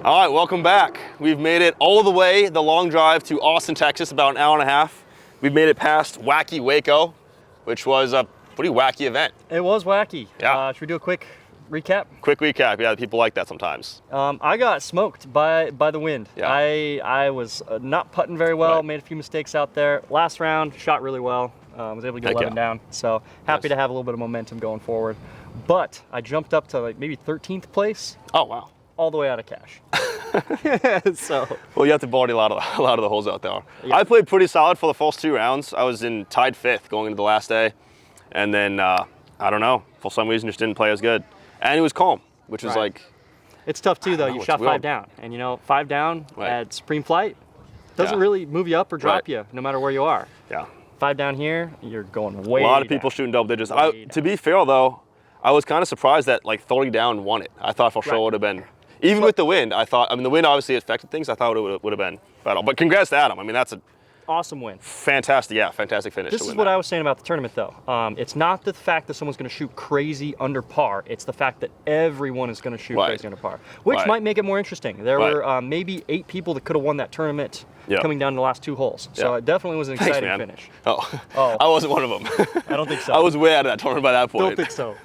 All right, welcome back. We've made it all the way, the long drive to Austin, Texas, about an hour and a half. We've made it past wacky Waco, which was a pretty wacky event. It was wacky. Yeah. Should we do a quick recap? Quick recap. Yeah, people like that sometimes. I got smoked by the wind. Yeah. I was not putting very well, Right. made a few mistakes out there. Last round, shot really well. Was able to get Heck 11 yeah. down. So happy to have a little bit of momentum going forward. But I jumped up to like maybe 13th place, Oh, wow. all the way out of cash. So Well, you have to body a lot of the holes out there. Yeah. I played pretty solid for the first 2 rounds. I was tied 5th going into the last day. And then, I don't know, for some reason just didn't play as good. And it was calm, which was Right. like, it's tough too, though. know, You it's shot weird. 5 down, and you know, 5 down Right. at Supreme Flight doesn't Yeah. really move you up or drop Right. you, no matter where you are. yeah. 5 down here, you're going way A lot of people down. shooting double digits. Way To be fair, though, I was kind of surprised that like 30 down won it. I thought for sure Right. it would have been, even with the wind, I thought, I mean, the wind obviously affected things. I thought it would have been better. But congrats to Adam. I mean, that's a Awesome win. fantastic finish. This is what I was saying about the tournament, though. It's not the fact that someone's going to shoot crazy under par. It's the fact that everyone is going to shoot Right. crazy under par, which Right. might make it more interesting. There Right. were maybe 8 people that could have won that tournament Yeah. coming down to the last 2 holes. So Yeah. it definitely was an Thanks, exciting man. finish. Oh. Oh. I wasn't one of them. I don't think so. I was way out of that tournament by that point. Don't think so.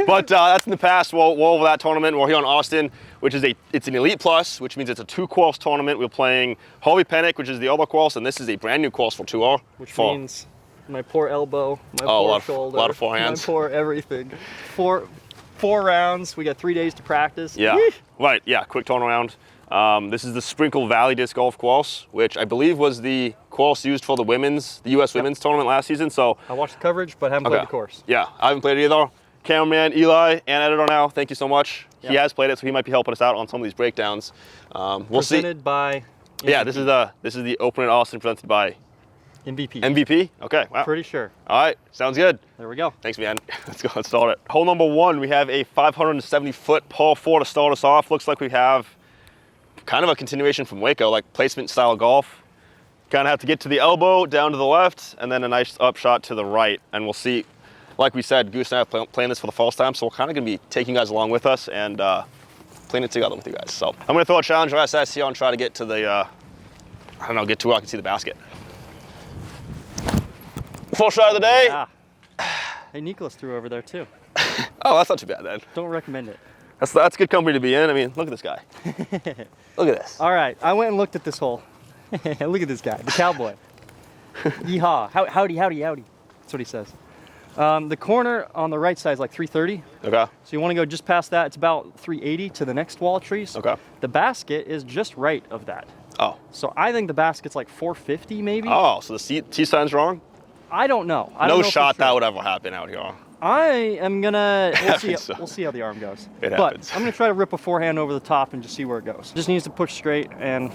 But that's in the past. We're over that tournament. We're here in Austin, which is it's an Elite Plus, which means it's a 2-course tournament. We're playing Harvey Penick, which is the other course, and this is a brand new course for Tour. Which means my poor elbow, my Oh, poor a lot of shoulder, forehands. my poor everything. Four rounds. We got 3 days to practice. Yeah, Yeesh. right. Yeah, quick turnaround. This is the Sprinkle Valley Disc Golf course, which I believe was the course used for the U.S. women's tournament last season. So I watched the coverage, but haven't played the course. Yeah, I haven't played it either. Cameraman Eli and editor now, thank you so much. Yeah. He has played it, so he might be helping us out on some of these breakdowns. We'll see. Presented by Yeah, MVP. this is the Open at Austin presented by MVP. MVP. Okay, wow. Pretty sure. All right, sounds good. There we go. Thanks, man. Let's go. Let's start it. Hole number 1, we have a 570-foot par 4 to start us off. Looks like we have kind of a continuation from Waco, like placement style golf. Kind of have to get to the elbow, down to the left, and then a nice upshot to the right. And we'll see. Like we said, Goose and I are playing this for the first time, so we're kind of going to be taking you guys along with us and playing it together with you guys. So I'm going to throw a challenge for SS here and try to get to the, I don't know, get to where I can see the basket. Full shot of the day. Ah. Hey, Nicholas threw over there too. Oh, that's not too bad then. Don't recommend it. That's good company to be in. I mean, look at this guy. Look at this. All right, I went and looked at this hole. Look at this guy, the cowboy. Yeehaw. Howdy. That's what he says. The corner on the right side is like 330. Okay. So you want to go just past that. It's about 380 to the next wall of trees. Okay. The basket is just right of that. Oh. So I think the basket's like 450 maybe. Oh, so the tee sign's wrong? I don't know. I No don't know for shot sure. that would ever happen out here. I am gonna. happens, We'll see how the arm goes. It but happens. I'm gonna try to rip a forehand over the top and just see where it goes. Just needs to push straight, and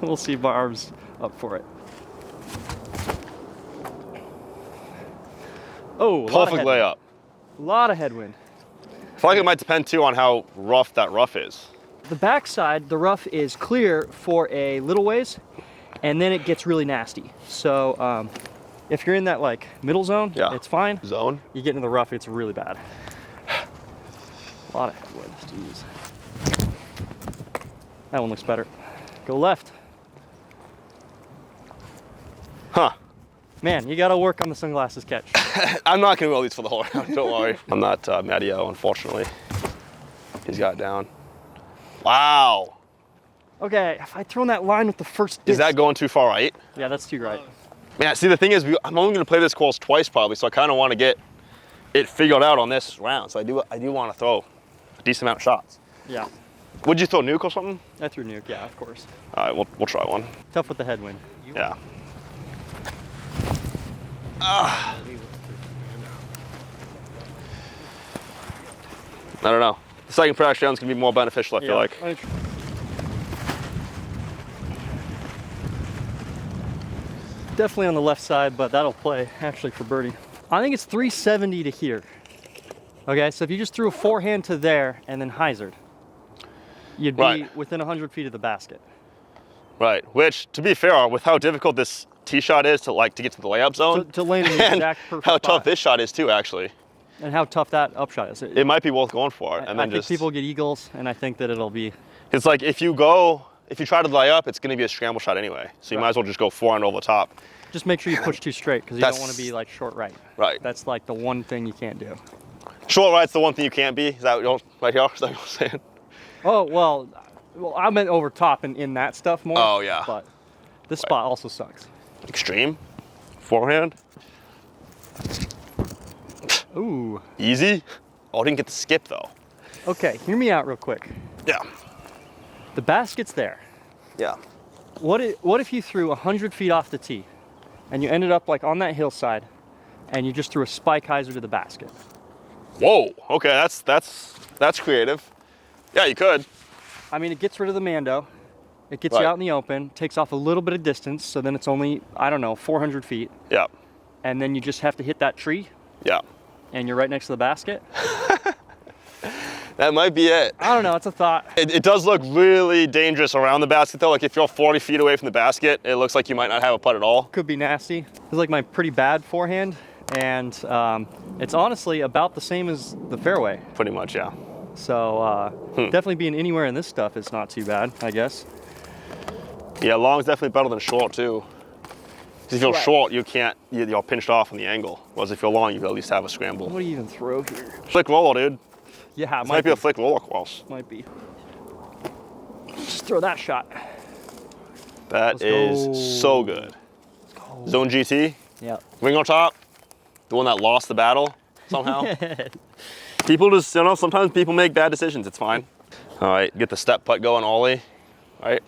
we'll see if my arm's up for it. Oh, Perfect layup. A lot of headwind. I feel like it might depend too on how rough that rough is. The backside, the rough is clear for a little ways, and then it gets really nasty. So if you're in that like middle zone, Yeah. it's fine. Zone? You get into the rough, it's really bad. A lot of headwind, jeez. That one looks better. Go left. Huh. Man, you gotta work on the sunglasses catch. I'm not going to roll these for the whole round, don't worry. I'm not Matteo, unfortunately. He's got it down. Wow. Okay, if I'd thrown that line with the first Is disc. that going too far right? Yeah, that's too right. Man, see, the thing is, I'm only going to play this course twice probably, so I kind of want to get it figured out on this round. So I do want to throw a decent amount of shots. Yeah, Would you throw nuke or something? I threw nuke, yeah, of course. All right, we'll try one. Tough with the headwind. Yeah. I don't know. The second practice round's gonna be more beneficial, I feel like. Definitely on the left side, but that'll play actually for birdie. I think it's 370 to here. Okay, so if you just threw a forehand to there and then hyzered, you'd be Right. within 100 feet of the basket. Right, which, to be fair, with how difficult this tee shot is to get to the layup zone, To land in the and exact perfect how spot. tough this shot is too, actually. And how tough that upshot is. It might be worth going for it. And I then think just, people get eagles, and I think that it'll be It's like if you try to lay up, it's going to be a scramble shot anyway. So you might as well just go forehand over the top. Just make sure you push too straight because you don't want to be like short right. Right. That's like the one thing you can't do. Short right's the one thing you can't be. Is that what you're, right here? Is that what you're saying? Oh, well, I meant over top and in that stuff more. Oh, yeah. But this spot also sucks. Extreme. Forehand. Ooh. Easy. Oh, I didn't get the skip though. Okay, hear me out real quick. Yeah. The basket's there. Yeah. What if you threw 100 feet off the tee and you ended up like on that hillside and you just threw a spike hyzer to the basket? Whoa. Okay, that's creative. Yeah, you could. I mean, it gets rid of the Mando. It gets Right. you out in the open, takes off a little bit of distance, so then it's only, I don't know, 400 feet. Yeah. And then you just have to hit that tree Yeah. and you're right next to the basket. That might be it. I don't know, it's a thought. It does look really dangerous around the basket though. Like if you're 40 feet away from the basket, it looks like you might not have a putt at all. Could be nasty. It's like my pretty bad forehand, and it's honestly about the same as the fairway. Pretty much, yeah. So definitely being anywhere in this stuff is not too bad, I guess. Yeah, long is definitely better than short too. 'Cause if you're Right. short, you're pinched off on the angle. Whereas if you're long, you can at least have a scramble. What do you even throw here? Flick roller, dude. Yeah, it This might be a flick roller course. Might be. Just throw that shot. That Let's is go. so good. Zone GT, Yeah. ring on top, the one that lost the battle somehow. People just, sometimes people make bad decisions. It's fine. All right, get the step putt going, ollie. All right.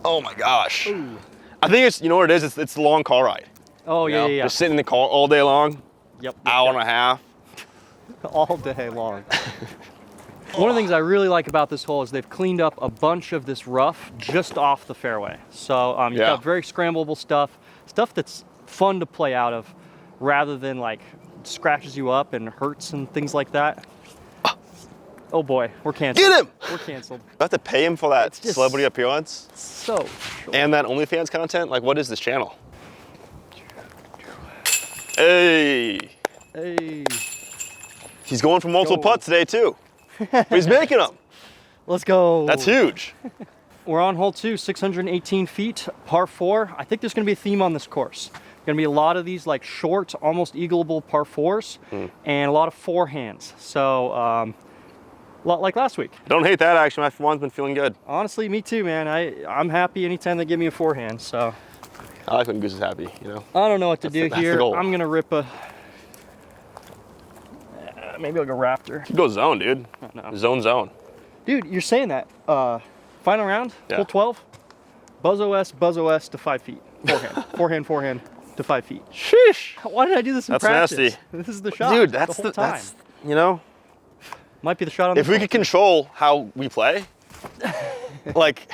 Oh my gosh. Ooh. I think it's, you know what it is? It's the long car ride. Oh, You yeah, know? yeah, yeah. Just sitting in the car all day long, Yep. hour and a half. All day long. One of the things I really like about this hole is they've cleaned up a bunch of this rough just off the fairway. So you've Yeah. got very scrambleable stuff that's fun to play out of rather than like scratches you up and hurts and things like that. Oh boy, we're canceled. Get him! We're canceled. I have to pay him for that It's just- celebrity appearance So short. and that OnlyFans content. Like, what is this channel? Hey, Hey, he's going for multiple Go. putts today too. But he's making them. let's go. That's huge. We're on hole 2, 618 feet, par 4. I think there's going to be a theme on this course. Going to be a lot of these like short, almost eagleable par 4s and a lot of forehands. So, a lot like last week. Don't hate that actually. My forehand's been feeling good. Honestly, me too, man. I'm happy anytime they give me a forehand. So, I like when Goose is happy, you know? I don't know what to do that's the here. goal. I'm going to rip a... maybe I'll go Raptor. You go zone, dude. No. Zone. Dude, you're saying that. Final round, Yeah. hole 12. Buzz OS to 5 feet. Forehand. forehand to 5 feet. Sheesh. Why did I do this in That's practice? nasty. This is the shot. Dude, that's the whole time. that's, you know, Might be the shot on if this we one. could control how we play, like,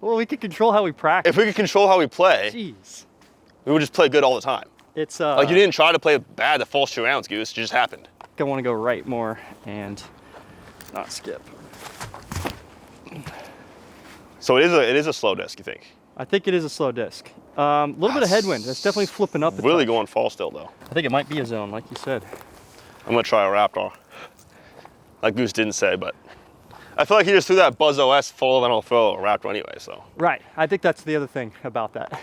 Well, we could control how we practice. if we could control how we play, Jeez. we would just play good all the time. It's Like, you didn't try to play bad the first 2 rounds, Goose. It just happened. I want to go right more and not skip. So it is a slow disc, you think? I think it is a slow disc. A little bit of headwind. It's definitely flipping up. Really going fall still, though. I think it might be a zone, like you said. I'm going to try a Raptor. Like Goose didn't say, but I feel like he just threw that Buzz OS full, then I'll throw a Raptor anyway, so. Right. I think that's the other thing about that.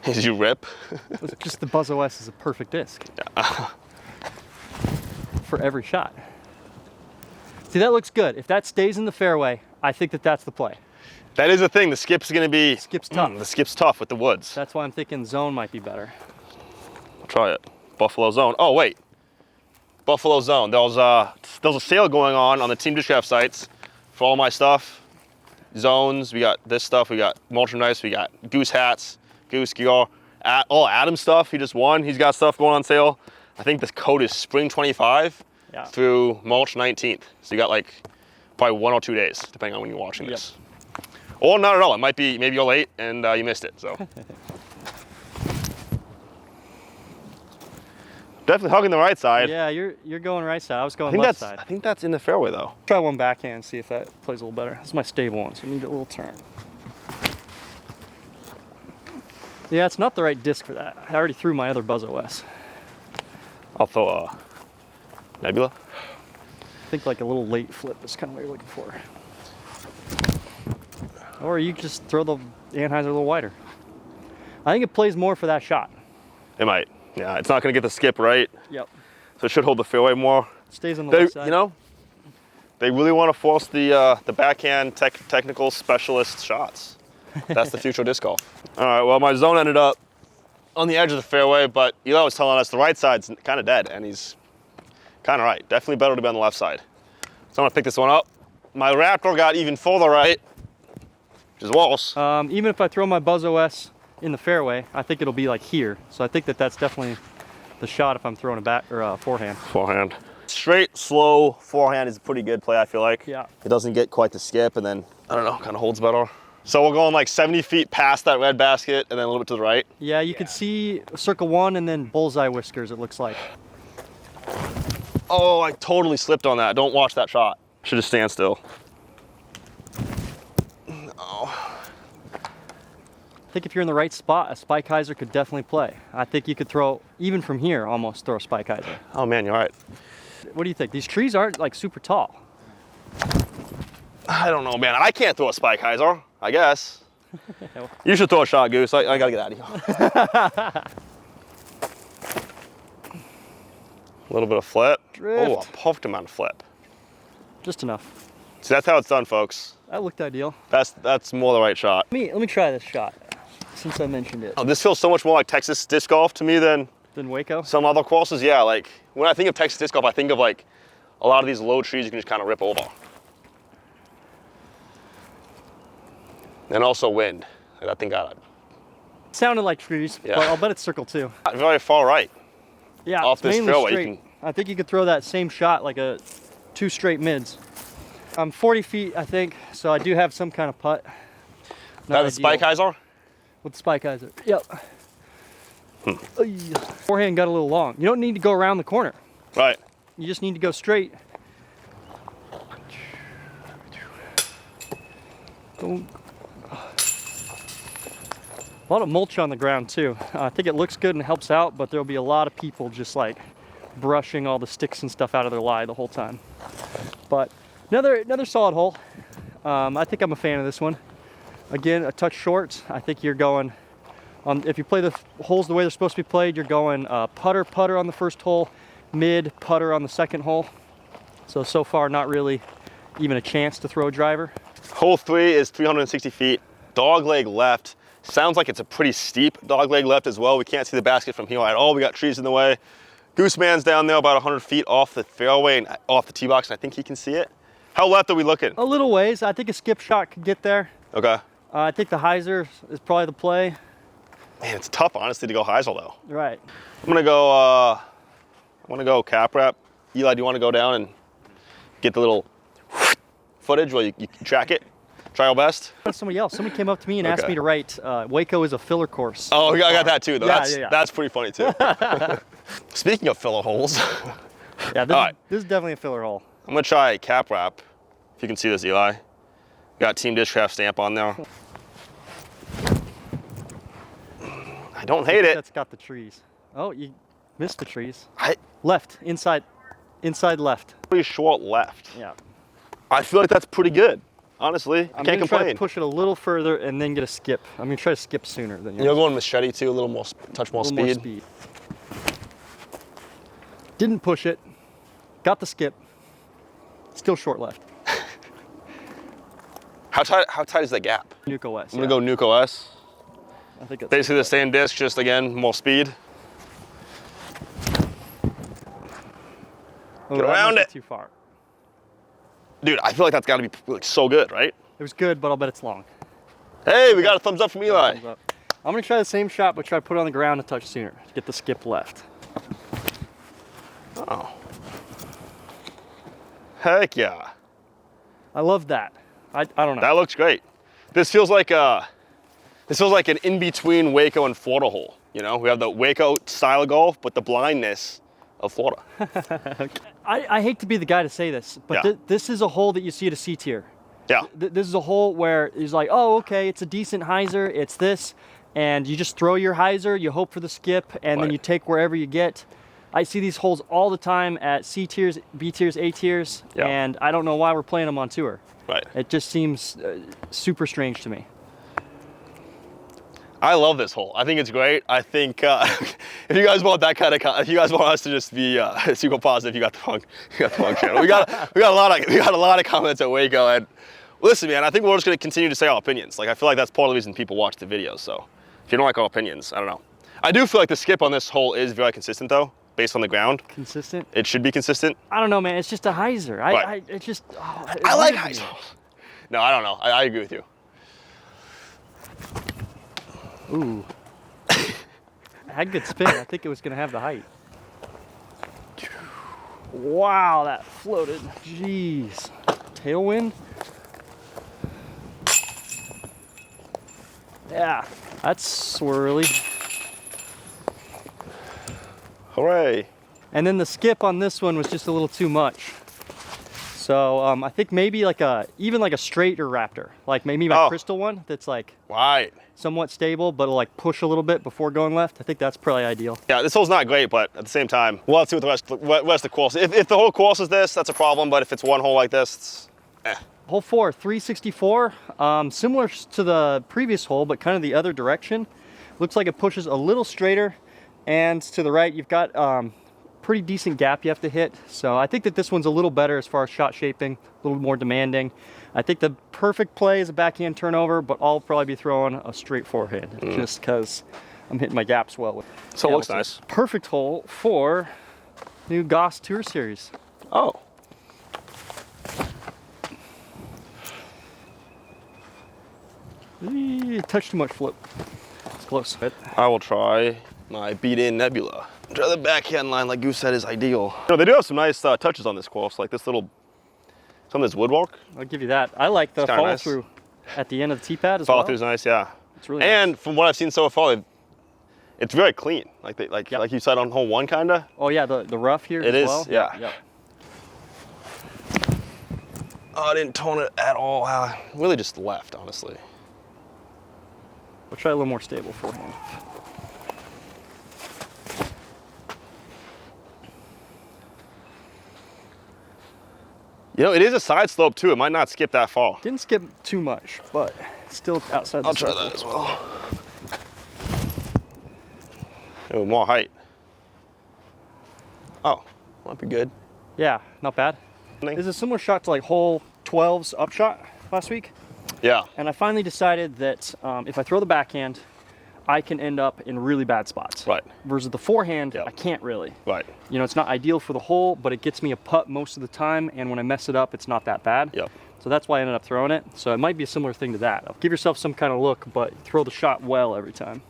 Did you rip? It's just the Buzz OS is a perfect disc. For every shot. See, that looks good. If that stays in the fairway, I think that's the play. That is the thing. The skip's going to be... Skip's tough. The skip's tough with the woods. That's why I'm thinking zone might be better. I'll try it. Buffalo Zone. Oh, wait. Buffalo Zone. There was a sale going on the Team Discraft sites for all my stuff. Zones. We got this stuff. We got merchandise. We got Goose hats, Goose gear. Adam's stuff. He just won. He's got stuff going on sale. I think the code is Spring 25 through March 19th. So you got like probably 1 or 2 days, depending on when you're watching this. Or not at all. It might be, maybe you're late and you missed it, so. Definitely hugging the right side. Yeah, you're going right side. I was going left side. I think that's in the fairway though. Try one backhand, see if that plays a little better. This is my stable one, so I need a little turn. Yeah, it's not the right disc for that. I already threw my other Buzz OS. I'll throw a Nebula. think like a little late flip is kind of what you're looking for. Or you just throw the anhyzer a little wider. I think it plays more for that shot. It might. Yeah, it's not going to get the skip right. Yep. So it should hold the fairway more. Stays on the left side. You know, they really want to force the backhand technical specialist shots. That's the future of disc golf. All right, well, my zone ended up on the edge of the fairway, but Eli was telling us the right side's kind of dead, and he's kind of right. Definitely better to be on the left side. So I'm gonna pick this one up. My Raptor got even further right, which is worse. Even if I throw my Buzz OS in the fairway, I think it'll be like here. So I think that's definitely the shot if I'm throwing a back or a forehand. Forehand. Straight, slow forehand is a pretty good play, I feel like. Yeah. It doesn't get quite the skip, and then, I don't know, kind of holds better. So we're going like 70 feet past that red basket and then a little bit to the right. Yeah, you can see circle one and then bullseye whiskers, it looks like. Oh, I totally slipped on that. Don't watch that shot. Should just stand still. Oh. I think if you're in the right spot, a spike hyzer could definitely play. I think you could throw, even from here, almost throw a spike hyzer. Oh man, you're right. What do you think? These trees aren't like super tall. I don't know, man. I can't throw a spike hyzer, I guess. You should throw a shot, Goose. I gotta get out of here. A little bit of flip. Drift. Oh, a perfect amount of flip. Just enough. See, that's how it's done, folks. That looked ideal. That's more the right shot. Let me try this shot, since I mentioned it. Oh, this feels so much more like Texas disc golf to me than Waco? some other courses. Yeah, like when I think of Texas disc golf, I think of like a lot of these low trees you can just kind of rip over. And also wind. I think got it. Sounded like trees, Yeah. but I'll bet it's circle two. Very far right. Yeah, Off it's this mainly fairway, you straight. I think you could throw that same shot like a 2 straight mids. I'm 40 feet, I think, so I do have some kind of putt. Not That's a spike hyzer? with the spike hyzer. Yep. Forehand got a little long. You don't need to go around the corner. Right. You just need to go straight. Don't. A lot of mulch on the ground too. I think it looks good and helps out, but there'll be a lot of people just like brushing all the sticks and stuff out of their lie the whole time. But another solid hole. I think I'm a fan of this one. Again, a touch short. I think you're going, if you play the holes the way they're supposed to be played, you're going putter on the first hole, mid putter on the second hole. So far not really even a chance to throw a driver. Hole 3 is 360 feet. Dogleg left. Sounds like it's a pretty steep dogleg left as well. We can't see the basket from here at all. We got trees in the way. Gooseman's down there about 100 feet off the fairway and off the tee box, and I think he can see it. How left are we looking? A little ways. I think a skip shot could get there. Okay. I think the hyzer is probably the play. Man, it's tough, honestly, to go hyzer though. Right. I'm gonna go cap wrap. Eli, do you want to go down and get the little footage while you track it? Try our best. Somebody came up to me and asked me to write, Waco is a filler course. Oh, I got that too, though. Yeah, That's pretty funny too. Speaking of filler holes. Yeah, this is definitely a filler hole. I'm gonna try cap wrap. If you can see this, Eli. Got Team Discraft stamp on there. I don't hate it. That's got the trees. Oh, you missed the trees. I Left, inside left. pretty short left. Yeah. I feel like that's pretty good. Honestly, I'm can't gonna try to complain. push it a little further and then get a skip. I'm gonna try to skip sooner than You're going machete too, a little more, touch more speed. Didn't push it. Got the skip. Still short left. How tight is that gap? NUKE OS. I'm gonna go NUKE OS. I think it's Basically the same disc, just again, more speed. Get around it. Too far. Dude, I feel like that's gotta be like so good, right? It was good, but I'll bet it's long. Hey, we got a thumbs up from Eli. Thumbs up. I'm gonna try the same shot, but try to put it on the ground a touch sooner. Get the skip left. Oh. Heck yeah. I love that. I don't know. That looks great. This feels like an in-between Waco and Florida hole. You know, we have the Waco style of golf, but the blindness of Florida. I hate to be the guy to say this, but Yeah. this is a hole that you see at a C tier. Yeah. This is a hole where it's like, oh, okay, it's a decent hyzer, it's this, and you just throw your hyzer, you hope for the skip, and then Right. you take wherever you get. I see these holes all the time at C tiers, B tiers, A tiers, Yeah. and I don't know why we're playing them on tour. Right. It just seems super strange to me. I love this hole. I think it's great. I think if you guys want that kind of, if you guys want us to just be super positive, you got the wrong channel. We got a lot of comments at Waco, and listen, man, I think we're just gonna continue to say our opinions. Like, I feel like that's part of the reason people watch the videos. So if you don't like our opinions, I don't know. I do feel like the skip on this hole is very consistent though, based on the ground. Consistent? It should be consistent. I don't know, man. It's just a hyzer. Right. It just. Oh, I like hyzer. No, I don't know. I agree with you. Ooh. It had good spin. I think it was going to have the height. Wow, that floated. Jeez. Tailwind? Yeah, that's swirly. Hooray. And then the skip on this one was just a little too much. So I think maybe like even like a straighter Raptor, like maybe my crystal one that's like Right. somewhat stable, but it'll like push a little bit before going left. I think that's probably ideal. Yeah, this hole's not great, but at the same time, we'll have to see what the rest of the course. If the whole course is this, that's a problem. But if it's one hole like this, it's Hole 4, 364, similar to the previous hole, but kind of the other direction. Looks like it pushes a little straighter, and to the right, you've got pretty decent gap you have to hit. So I think that this one's a little better as far as shot shaping, a little more demanding. I think the perfect play is a backhand turnover, but I'll probably be throwing a straight forehand just because I'm hitting my gaps well with it. so it looks nice. Perfect hole for new Goose Tour Series. Oh. Touch too much flip. It's close. I will try my beat-in Nebula. Try the backhand line like Goose said is ideal. You know, they do have some nice touches on this course, like this little, some of this woodwork. I'll give you that. I like the follow nice. through at the end of the tee pad as well. Follow through's nice, yeah. It's really and nice. from what I've seen so far, it's very clean. Like like you said on hole 1, kinda. Oh yeah, the rough here It as is, well. yeah. Yep. Oh, I didn't tone it at all. Really just left, honestly. We'll try a little more stable forehand. You know, it is a side slope too. It might not skip that far. Didn't skip too much, but still outside the I'll try circle. that as well. Oh, more height. Oh, might be good. Yeah, not bad. This is a similar shot to like hole 12's upshot last week. Yeah. And I finally decided that if I throw the backhand, I can end up in really bad spots. Right. Versus the forehand, Yep. I can't really. Right. You know, it's not ideal for the hole, but it gets me a putt most of the time, and when I mess it up, it's not that bad. Yep. So that's why I ended up throwing it. So it might be a similar thing to that. Give yourself some kind of look, but throw the shot well every time.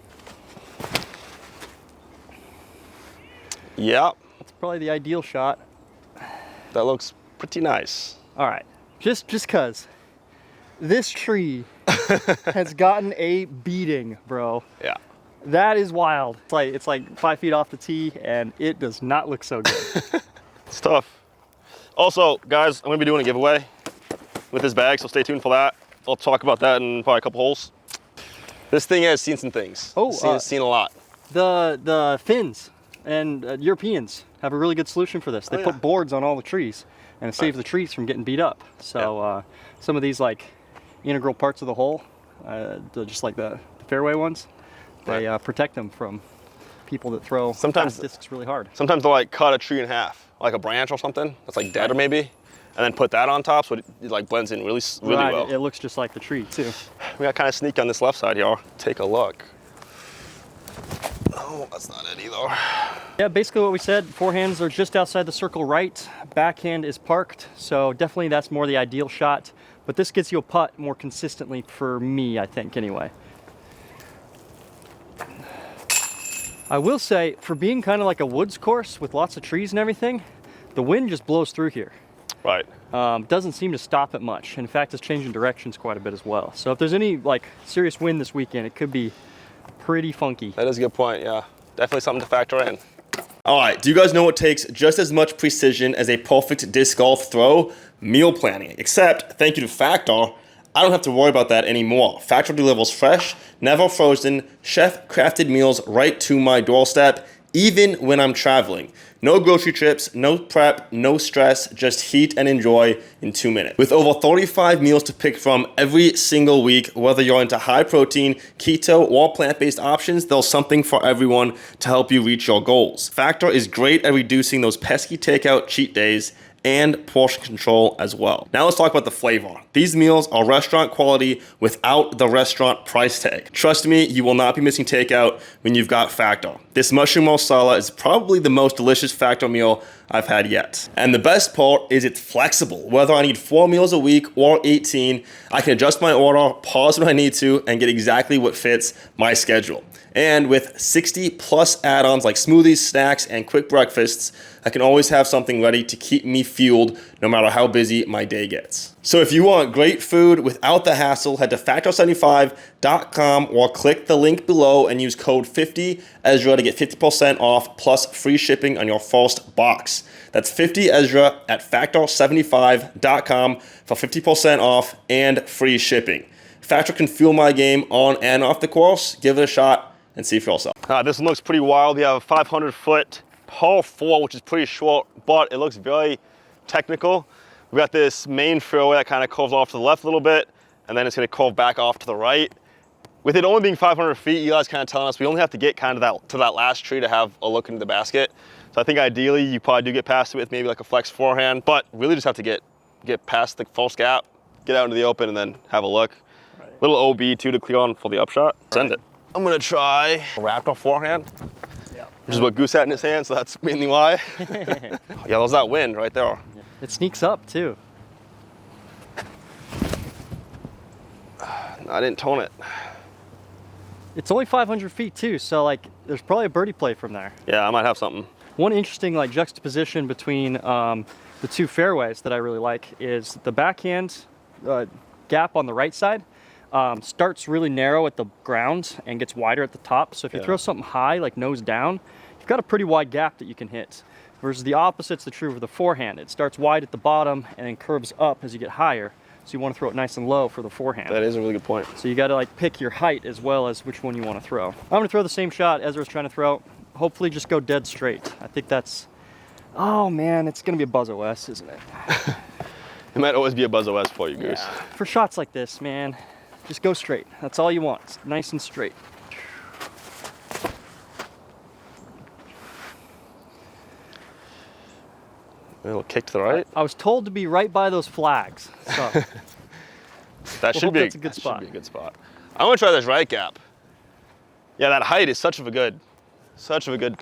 Yeah. That's probably the ideal shot. That looks pretty nice. All right, just cause this tree has gotten a beating, bro. Yeah. That is wild. It's like 5 feet off the tee, and it does not look so good. It's tough. Also, guys, I'm gonna be doing a giveaway with this bag, so stay tuned for that. I'll talk about that in probably a couple holes. This thing has seen some things. Oh, seen a lot. The Finns and Europeans have a really good solution for this. They put boards on all the trees, and it saves the trees from getting beat up. So some of these like integral parts of the hole, just like the fairway ones, they protect them from people that throw fast discs really hard. Sometimes they'll like cut a tree in half, like a branch or something that's like dead or maybe, and then put that on top so it like blends in really well. It looks just like the tree too. We got kind of sneaky on this left side here. Take a look. Oh, that's not it either. Yeah, basically what we said, forehands are just outside the circle right, backhand is parked, so definitely that's more the ideal shot, but this gets you a putt more consistently for me, I think, anyway. I will say, for being kind of like a woods course with lots of trees and everything, the wind just blows through here. Right. Doesn't seem to stop it much. In fact, it's changing directions quite a bit as well. So if there's any like serious wind this weekend, it could be pretty funky. That is a good point, yeah. Definitely something to factor in. All right, do you guys know what takes just as much precision as a perfect disc golf throw? Meal planning. Except, thank you to Factor, I don't have to worry about that anymore. Factor delivers fresh, never frozen, chef-crafted meals right to my doorstep. even when I'm traveling. No grocery trips, no prep, no stress, just heat and enjoy in 2 minutes. With over 35 meals to pick from every single week, whether you're into high protein, keto, or plant-based options, there's something for everyone to help you reach your goals. Factor is great at reducing those pesky takeout cheat days and portion control as well. Now let's talk about the flavor. These meals are restaurant quality without the restaurant price tag. Trust me, you will not be missing takeout when you've got Factor. This mushroom marsala is probably the most delicious Factor meal I've had yet. And the best part is it's flexible. Whether I need 4 meals a week or 18, I can adjust my order, pause when I need to, and get exactly what fits my schedule. And with 60 plus add-ons like smoothies, snacks, and quick breakfasts, I can always have something ready to keep me fueled no matter how busy my day gets. So if you want great food without the hassle, head to factor75.com or click the link below and use code 50EZRA to get 50% off plus free shipping on your first box. That's 50EZRA at factor75.com for 50% off and free shipping. Factor can fuel my game on and off the course. Give it a shot and see for yourself. This one looks pretty wild. We have a 500-foot par 4, which is pretty short, but it looks very technical. We got this main fairway that kind of curves off to the left a little bit, and then it's going to curve back off to the right. With it only being 500 feet, Eli's kind of telling us we only have to get kind of to that last tree to have a look into the basket. So I think ideally you probably do get past it with maybe like a flex forehand, but really just have to get past the false gap, get out into the open, and then have a look. Right. Little OB too to clear on for the upshot. Send it. I'm gonna try a Raptor forehand, which is what Goose had in his hand, so that's mainly why. Yeah, there's that wind right there. It sneaks up too. I didn't tone it. It's only 500 feet too, so like there's probably a birdie play from there. Yeah, I might have something. One interesting like juxtaposition between the two fairways that I really like is the backhand gap on the right side starts really narrow at the ground and gets wider at the top. So if you throw something high, like nose down, you've got a pretty wide gap that you can hit. Versus the opposite's the true for the forehand. It starts wide at the bottom and then curves up as you get higher. So you want to throw it nice and low for the forehand. That is a really good point. So you got to like pick your height as well as which one you want to throw. I'm going to throw the same shot Ezra's trying to throw. Hopefully just go dead straight. I think that's, oh man, it's going to be a Buzz OS, isn't it? It might always be a Buzz OS for you, Goose. Yeah. For shots like this, man, just go straight. That's all you want. It's nice and straight. A little kick to the right. I was told to be right by those flags. So that should be a good spot. I'm gonna try this right gap. Yeah, that height is such of a good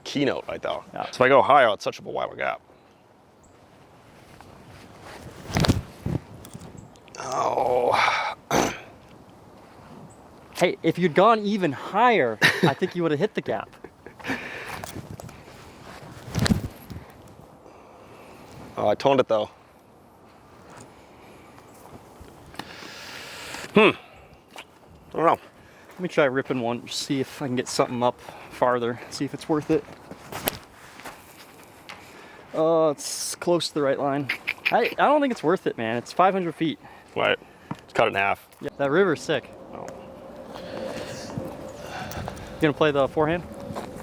keynote right there. Yeah. So if I go higher, it's such a wider gap. Oh. Hey, if you'd gone even higher, I think you would have hit the gap. Oh, I toned it though. I don't know. Let me try ripping one, just see if I can get something up farther, see if it's worth it. Oh, it's close to the right line. I don't think it's worth it, man. It's 500 feet. Right. It's cut it in half. Yeah, that river's sick. Oh. You gonna play the forehand?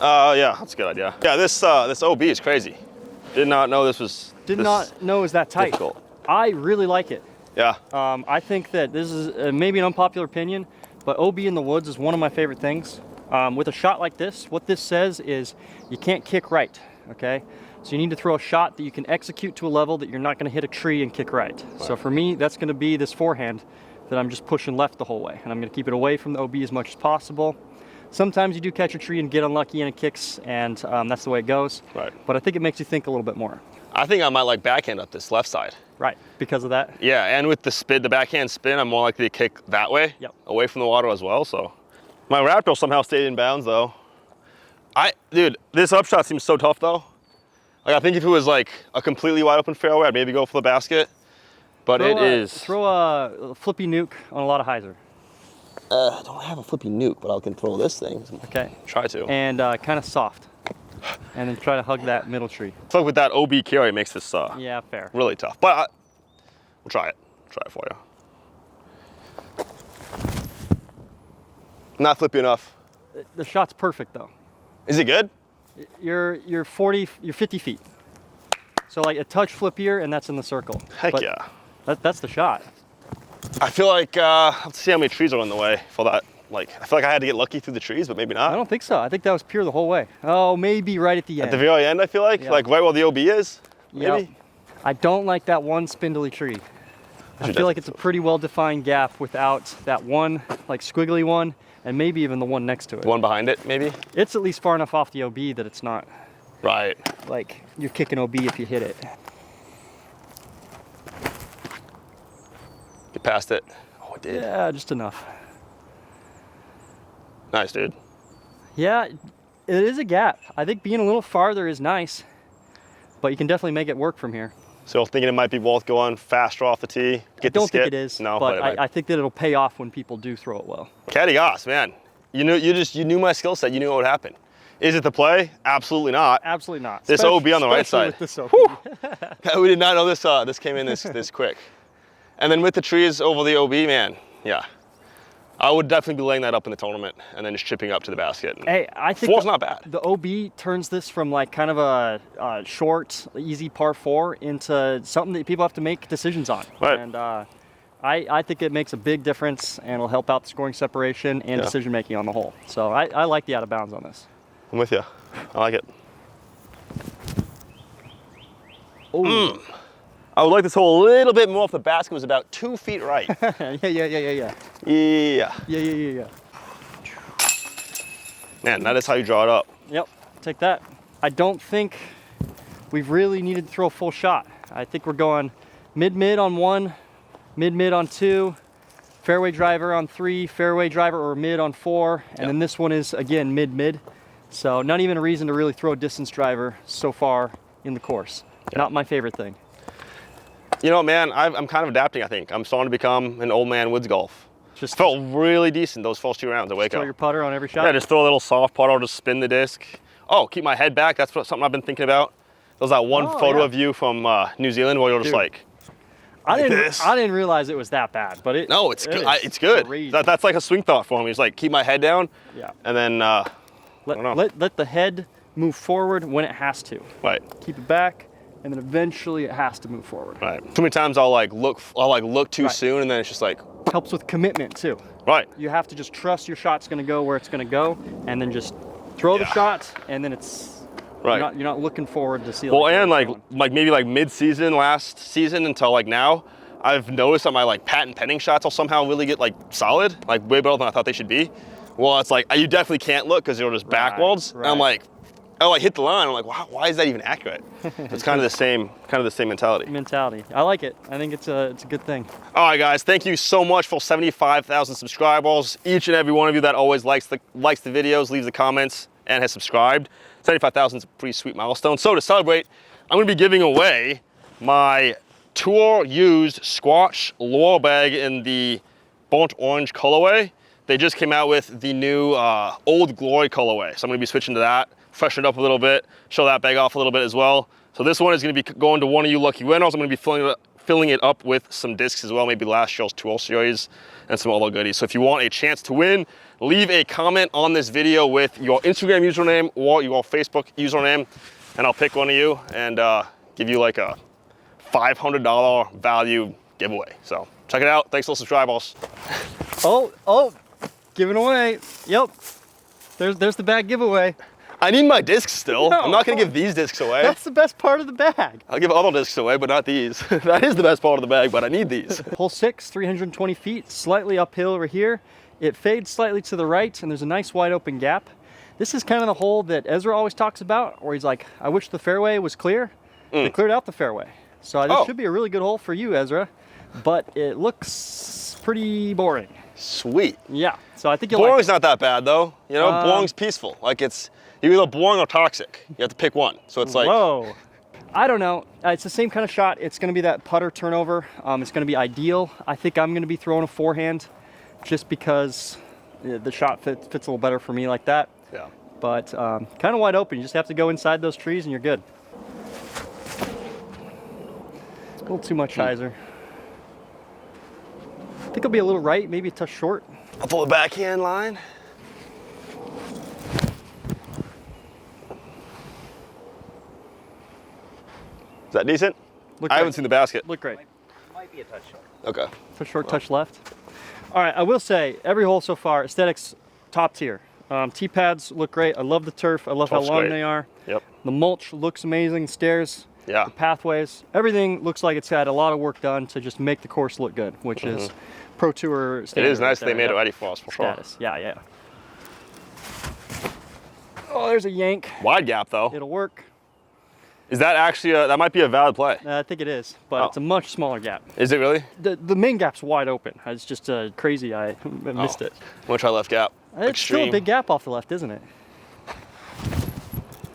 Yeah, that's a good idea. Yeah, this OB is crazy. Did not know this was. Did not know it was that tight. Difficult. I really like it. Yeah. I think that this is maybe an unpopular opinion, but OB in the woods is one of my favorite things. With a shot like this, what this says is you can't kick right, okay? So you need to throw a shot that you can execute to a level that you're not gonna hit a tree and kick right. So for me, that's gonna be this forehand that I'm just pushing left the whole way. And I'm gonna keep it away from the OB as much as possible. Sometimes you do catch a tree and get unlucky and it kicks, and that's the way it goes. Right. But I think it makes you think a little bit more. I think I might like backhand up this left side. Right, because of that? Yeah, and with the backhand spin, I'm more likely to kick that way, away from the water as well, so. My Raptor somehow stayed in bounds though. Dude, this upshot seems so tough though. Like I think if it was like a completely wide open fairway, I'd maybe go for the basket, but Throw a flippy nuke on a lot of hyzer. I don't have a flippy nuke, but I can throw this thing. Okay. Try to. And kind of soft. And then try to hug that middle tree. I feel like with that OB carry, it makes this yeah, fair. Really tough. But we'll try it. Try it for you. Not flippy enough. The shot's perfect though. Is it good? You're 50 feet. So like a touch flippier, and that's in the circle. Heck but yeah. That's the shot. I feel like, let's see how many trees are in the way for that. Like, I feel like I had to get lucky through the trees, but maybe not. I don't think so. I think that was pure the whole way. Oh, maybe right at the end. At the very end, I feel like? Yeah. Like right where the OB is? Maybe? Yep. I don't like that one spindly tree. I feel like it's a pretty well-defined gap without that one, like squiggly one, and maybe even the one next to it. The one behind it, maybe? It's at least far enough off the OB that it's not Right. like you're kicking OB if you hit it. Get past it. Oh, it did. Yeah, just enough. Nice, dude. Yeah, it is a gap. I think being a little farther is nice, but you can definitely make it work from here. So thinking it might be worth going faster off the tee. I don't think it is, No, but I think that it'll pay off when people do throw it well. Caddy Goss, man. You knew my skill set. You knew what would happen. Is it the play? Absolutely not. Absolutely not. This OB on the right side. With this OB. We did not know this. This came in this quick. And then with the trees over the OB, man. Yeah. I would definitely be laying that up in the tournament and then just chipping up to the basket. Hey, I think four's not bad. The OB turns this from like kind of a short, easy par 4 into something that people have to make decisions on. Right. And I think it makes a big difference and it'll help out the scoring separation and decision making on the hole. So I like the out of bounds on this. I'm with you. I like it. Oh. I would like this hole a little bit more if the basket was about 2 feet right. Yeah. Yeah. Man, that is how you draw it up. Yep, take that. I don't think we've really needed to throw a full shot. I think we're going mid-mid on 1, mid-mid on 2, fairway driver on 3, fairway driver or mid on 4, and then this one is, again, mid-mid. So not even a reason to really throw a distance driver so far in the course. Not my favorite thing. You know, man, I'm kind of adapting, I think. I'm starting to become an old man woods golf. Just felt really decent those first 2 rounds at Waco. Throw your putter on every shot? Yeah, just throw a little soft putter, just spin the disc. Oh, keep my head back. That's something I've been thinking about. There was that one photo of you from New Zealand where you're just like I this. didn't realize it was that bad, but it. No, it's good. It's good. That's like a swing thought for me. It's like keep my head down. Yeah. And then let the head move forward when it has to. Right. Keep it back, and then eventually it has to move forward. Right. Too many times I'll look too soon, and then it's just like. Helps with commitment too. Right. You have to just trust your shot's going to go where it's going to go, and then just throw the shot, and then it's. Right. You're not looking forward to see. Well, and like maybe like mid-season last season until like now, I've noticed that my like patent pending shots will somehow really get like solid, like way better than I thought they should be. Well, it's like you definitely can't look because you're just backwards. Right. And I'm like, oh, I hit the line. I'm like, wow, why is that even accurate? It's kind of the same mentality. I like it. I think it's a good thing. All right, guys, thank you so much for 75,000 subscribers. Each and every one of you that always likes the videos, leaves the comments, and has subscribed. 75,000 is a pretty sweet milestone. So to celebrate, I'm going to be giving away my tour used Squatch lure bag in the burnt orange colorway. They just came out with the new Old Glory colorway. So I'm going to be switching to that, freshen it up a little bit, show that bag off a little bit as well. So this one is going to be going to one of you lucky winners. I'm going to be filling it up with some discs as well, maybe last year's tour series and some other goodies. So if you want a chance to win, leave a comment on this video with your Instagram username or your Facebook username, and I'll pick one of you and give you like a $500 value giveaway. So check it out. Thanks for the subscribers. Oh, giving away. Yep. There's the bag giveaway. I need my discs still. No, I'm not gonna give these discs away. That's the best part of the bag. I'll give other discs away, but not these. That is the best part of the bag, but I need these. Hole 6, 320 feet, slightly uphill over here. It fades slightly to the right, and there's a nice wide open gap. This is kind of the hole that Ezra always talks about, where he's like, I wish the fairway was clear. They cleared out the fairway. So this should be a really good hole for you, Ezra, but it looks pretty boring. Sweet. Yeah, so I think you'll Boring's like it. not that bad though. You know, boring's peaceful. Like you're either boring or toxic. You have to pick one. So it's like. Whoa. I don't know. It's the same kind of shot. It's going to be that putter turnover. It's going to be ideal. I think I'm going to be throwing a forehand just because the shot fits a little better for me like that. Yeah. But kind of wide open. You just have to go inside those trees and you're good. A little too much hyzer. I think it'll be a little right, maybe a touch short. I'll pull the backhand line. that decent? Look I great. haven't seen the basket. Look great. Might be a touch short. Okay. For short touch left. All right, I will say every hole so far, aesthetics top tier. Tee pads look great. I love the turf. I love how Turf's long great. they are. Yep. The mulch looks amazing. Stairs, Yeah. the pathways, everything looks like it's had a lot of work done to just make the course look good, which is Pro Tour It standard. is nice right they there. made it Yep. ready for us for sure. Status. Yeah, yeah. Oh, there's a yank. Wide gap though. It'll work. Is that actually that might be a valid play? I think it is, but Oh. it's a much smaller gap. Is it really? The main gap's wide open. It's just crazy. I missed it. I'm gonna try left gap. It's still a big gap off the left, isn't it?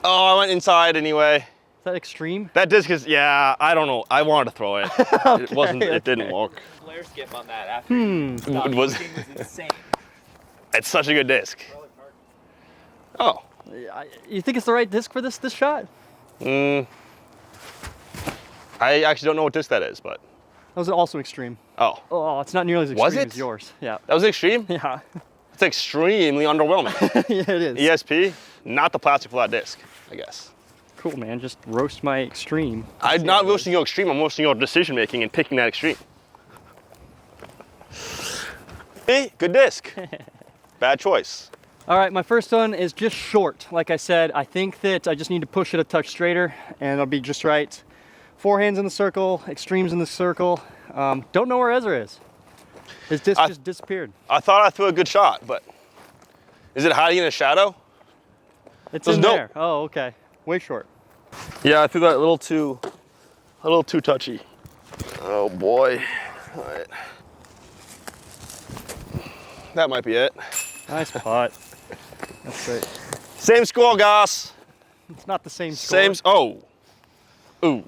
Oh, I went inside anyway. Is that extreme? That disc is, yeah, I don't know. I wanted to throw it. It wasn't, it didn't work. Flare skip on that after you stopped It was- looking was insane. It's such a good disc. Oh. You think it's the right disc for this shot? I actually don't know what disc that is, but. That was also extreme. Oh. Oh, it's not nearly as Was extreme it? as yours. Yeah. That was extreme? Yeah. It's extremely underwhelming. Yeah, it is. ESP, not the plastic flat disc, I guess. Cool, man. Just roast my extreme. I'm not roasting your extreme, I'm roasting your decision making and picking that extreme. Hey, good disc. Bad choice. All right, my first one is just short. Like I said, I think that I just need to push it a touch straighter and it'll be just right. Forehands in the circle, extremes in the circle. Don't know where Ezra is. His disc just disappeared. I thought I threw a good shot, but is it hiding in a shadow? It's There's in no- there. Oh, okay. Way short. Yeah, I threw that a little too touchy. Oh boy. All right. That might be it. Nice putt. That's great. Same score, Goss. It's not the same score. Same, oh. Ooh.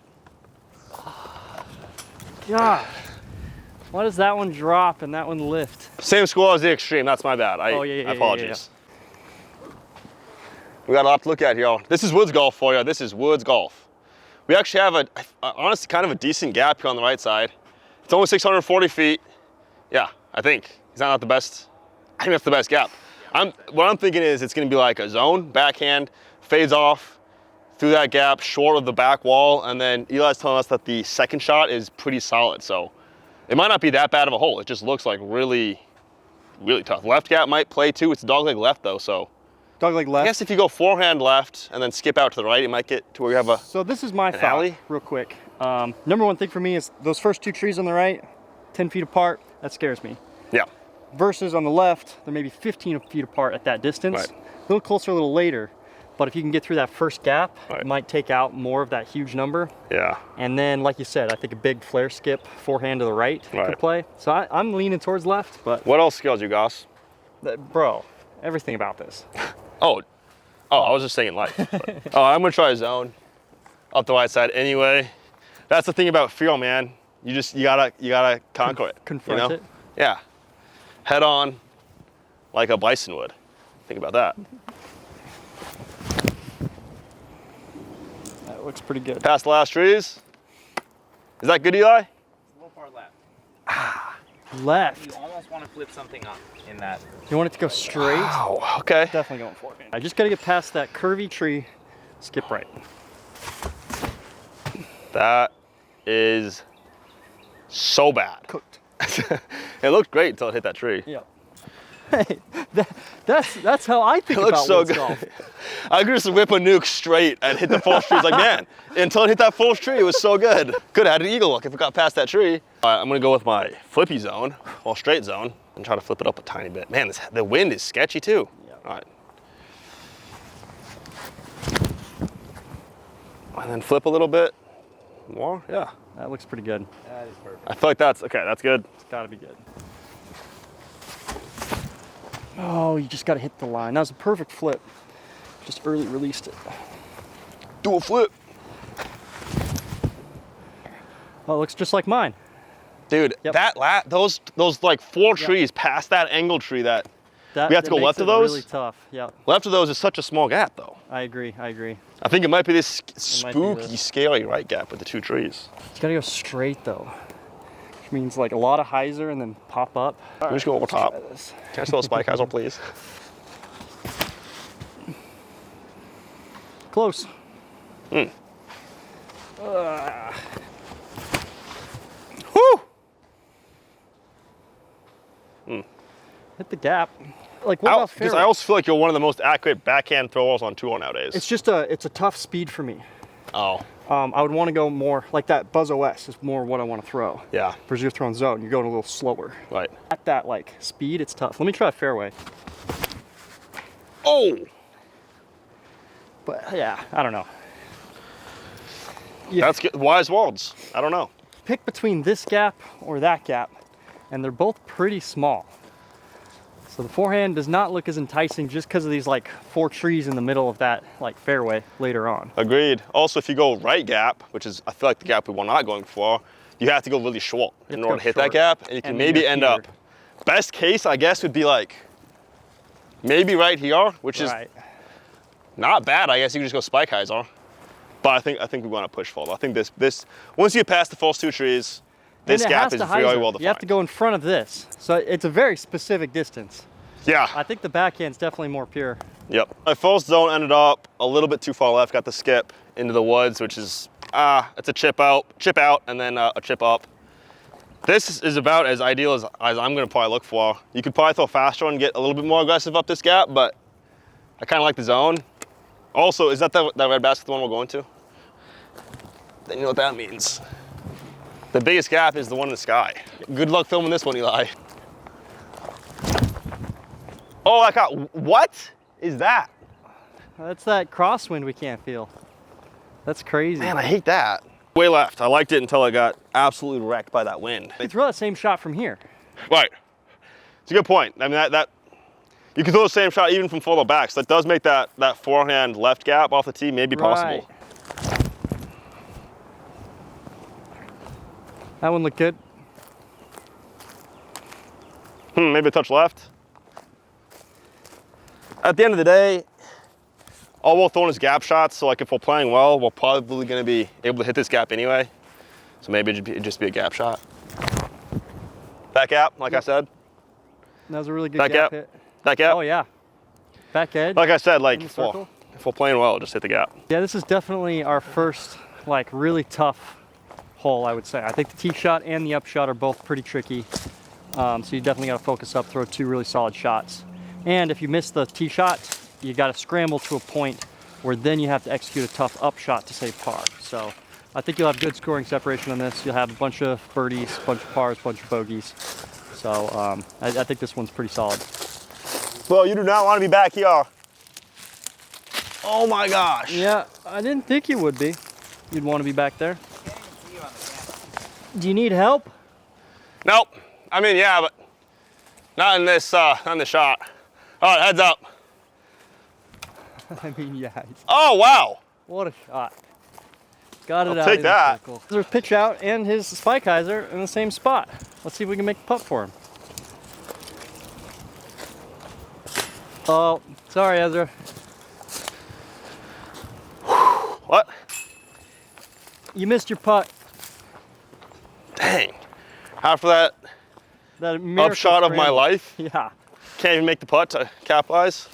God. Why does that one drop and that one lift? Same score as the extreme, that's my bad. Oh, yeah, I apologize. We got a lot to look at here. This is Woods Golf for you. This is Woods Golf. We actually have honestly kind of a decent gap here on the right side. It's only 640 feet. Yeah, I think. Is that not the best? I think that's the best gap. What I'm thinking is it's gonna be like a zone, backhand, fades off through that gap, short of the back wall, and then Eli's telling us that the second shot is pretty solid. So it might not be that bad of a hole. It just looks like really, really tough. Left gap might play too. It's dogleg left though, so. Dogleg left. I guess if you go forehand left and then skip out to the right, you might get to where you have a. So this is my thought, alley? real quick. Number one thing for me is those first two trees on the right, 10 feet apart, that scares me. Yeah. Versus on the left, they're maybe 15 feet apart at that distance. Right. A little closer, a little later. But if you can get through that first gap, Right. it might take out more of that huge number. Yeah. And then, like you said, I think a big flare skip, forehand to the right Right. could play. So I'm leaning towards left, but What else scales you, Goss? bro, everything about this. Oh, I was just saying life. But, oh, I'm gonna try zone up the right side anyway. That's the thing about feel, man. You gotta conquer it. Confront you know? it. Yeah. Head on, like a bison would. Think about that. That looks pretty good. Past the last trees. Is that good, Eli? It's a little far left. Left. You almost want to flip something up in that. You want it to go straight? Oh, okay. Definitely going forehand. I just got to get past that curvy tree, skip right. That is so bad. Cooked. It looked great until it hit that tree. Yeah. Hey, that's how I think It looks about so woods good. golf. I could just whip a nuke straight and hit the false tree. It's like, man, until it hit that false tree, it was so good. Could have had an eagle look if it got past that tree. All right, I'm gonna go with my flippy zone, or straight zone, and try to flip it up a tiny bit. Man, the wind is sketchy too. Yeah. All right. And then flip a little bit more, yeah. That looks pretty good. That is perfect. I feel like that's good. It's got to be good. Oh, you just got to hit the line. That was a perfect flip. Just early released it. Do a flip. Oh, it looks just like mine. Dude, Yep. those like four trees past that angle tree, that we have to go makes left of it those? Really tough. Yeah, left of those is such a small gap though. I agree. I agree. I think it might be this might be spooky, this. scary right gap with the two trees. You got to go straight though, which means like a lot of hyzer and then pop up. Can we just go over top? Try this. Can I still a spike hyzer, please? Close. Whew! Hit the gap. Like, what about Because fairway? I also feel like you're one of the most accurate backhand throwers on tour nowadays. It's just it's a tough speed for me. Oh. I would want to go more, like that Buzz OS is more what I want to throw. Yeah. Versus you're throwing zone, you're going a little slower. Right. At that like speed, it's tough. Let me try fairway. Oh! But yeah, I don't know. That's good. Wise words. I don't know. Pick between this gap or that gap, and they're both pretty small. So the forehand does not look as enticing just because of these like 4 trees in the middle of that like fairway later on. Agreed. Also, if you go right gap, which is I feel like the gap we were not going for, you have to go really short in order to hit that gap, and you can maybe end up. Best case, I guess, would be like maybe right here, which is not bad. I guess you can just go spike hyzer. But I think we want to push forward. I think this once you get past the first 2 trees, this gap is very well defined. You have to go in front of this. So it's a very specific distance. Yeah. I think the backhand's definitely more pure. Yep. My first zone ended up a little bit too far left. Got the skip into the woods, which is, it's a chip out, and then a chip up. This is about as ideal as I'm going to probably look for. You could probably throw faster and get a little bit more aggressive up this gap, but I kind of like the zone. Also, is that red basket the one we're going to? Then you know what that means. The biggest gap is the one in the sky. Good luck filming this one, Eli. Oh, I got, what is that? That's that crosswind we can't feel. That's crazy. Man, I hate that. Way left. I liked it until I got absolutely wrecked by that wind. You throw that same shot from here. Right. It's a good point. I mean, that you can throw the same shot even from further back. So that does make that forehand left gap off the tee maybe possible. That one looked good. Maybe a touch left. At the end of the day, all we're throwing is gap shots. So like if we're playing well, we're probably going to be able to hit this gap anyway. So maybe it'd just be a gap shot. Back gap, like I said. That was a really good Back gap gap. hit. Back gap. Oh yeah. Back edge. Like I said, like in the if circle. we're playing well, just hit the gap. Yeah, this is definitely our first like really tough hole, I would say. I think the tee shot and the up shot are both pretty tricky. So you definitely got to focus up, throw 2 really solid shots. And if you miss the tee shot, you got to scramble to a point where then you have to execute a tough up shot to save par. So I think you'll have good scoring separation on this. You'll have a bunch of birdies, a bunch of pars, a bunch of bogeys. So I think this one's pretty solid. Well, you do not want to be back here. Oh my gosh. Yeah, I didn't think you would be. You'd want to be back there. Do you need help? Nope. I mean, yeah, but not in this shot. All right, heads up. I mean, yeah. Oh, wow. What a shot. Got it I'll out take in that. the circle. There's pitch out and his spike hyzer in the same spot. Let's see if we can make a putt for him. Oh, sorry, Ezra. What? You missed your putt. Dang. After that upshot of my life, Yeah. can't even make the putt to capitalize.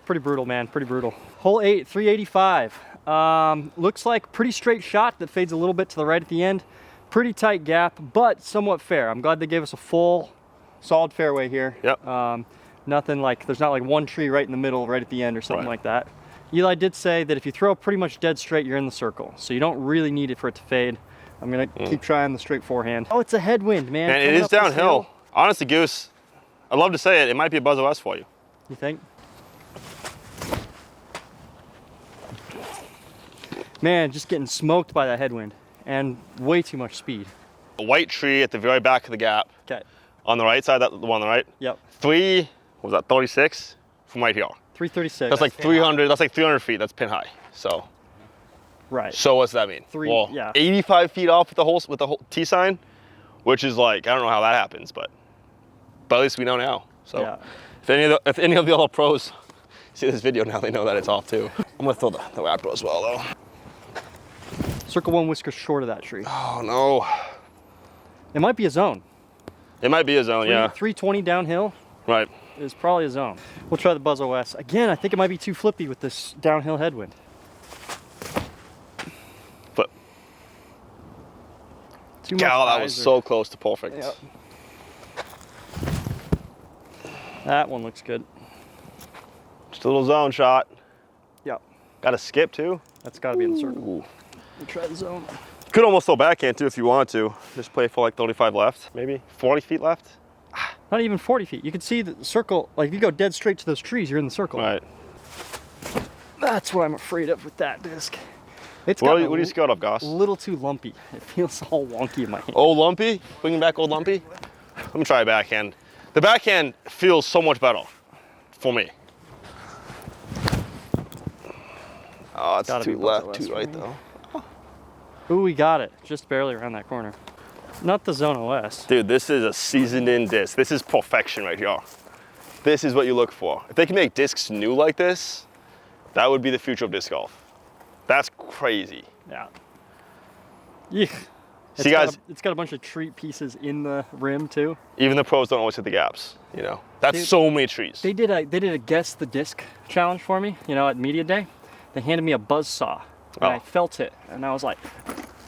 Pretty brutal, man. Pretty brutal. Hole 8, 385. Looks like pretty straight shot that fades a little bit to the right at the end. Pretty tight gap, but somewhat fair. I'm glad they gave us a full, solid fairway here. Yep. Nothing like, there's not like one tree right in the middle, right at the end or something like that. Eli did say that if you throw pretty much dead straight, you're in the circle. So you don't really need it for it to fade. I'm gonna keep trying the straight forehand. Oh, it's a headwind, man. And it is downhill. Honestly, Goose, I'd love to say it. It might be a Buzz OS for you. You think? Man, just getting smoked by that headwind and way too much speed. A white tree at the very back of the gap. Okay. On the right side, the one on the right. Yep. What was that, 36 from right here. 336. That's like 300. That's like 300 feet. That's pin high. So. Right. So what's that mean? Well, yeah. 85 feet off with the whole T sign, which is like I don't know how that happens, but at least we know now. So Yeah. if any of the other pros see this video now, they know that it's off too. I'm gonna throw the Waco as well though. Circle 1 whisker short of that tree. Oh no. It might be a zone. It might be a zone, yeah. 320 downhill Right. is probably a zone. We'll try the Buzz OS. Again, I think it might be too flippy with this downhill headwind. Flip. Too much Kaale, that was hyzer. so close to perfect. Yep. That one looks good. Just a little zone shot. Yep. Got to skip too. That's got to be in the circle. Ooh. We'll try the zone. Could almost throw backhand too if you wanted to. Just play for like 35 left, maybe 40 feet left. Not even 40 feet. You can see the circle. Like if you go dead straight to those trees, you're in the circle. Right. That's what I'm afraid of with that disc. It's What got do you scout up, Goss? a little too lumpy. It feels all wonky in my hand. Old lumpy? Bringing back old lumpy? Let me try a backhand. The backhand feels so much better for me. Oh, it's Gotta too be left, both too of us right for me. though. Ooh, we got it. Just barely around that corner. Not the zone OS. Dude, this is a seasoned in disc. This is perfection right here. This is what you look for. If they can make discs new like this, that would be the future of disc golf. That's crazy. Yeah. Yeah. See, guys, it's got a bunch of treat pieces in the rim too. even the pros don't always hit the gaps, you know? That's Dude, so many trees. They did a guess the disc challenge for me, you know, at media day. They handed me a buzz saw and I felt it and I was like,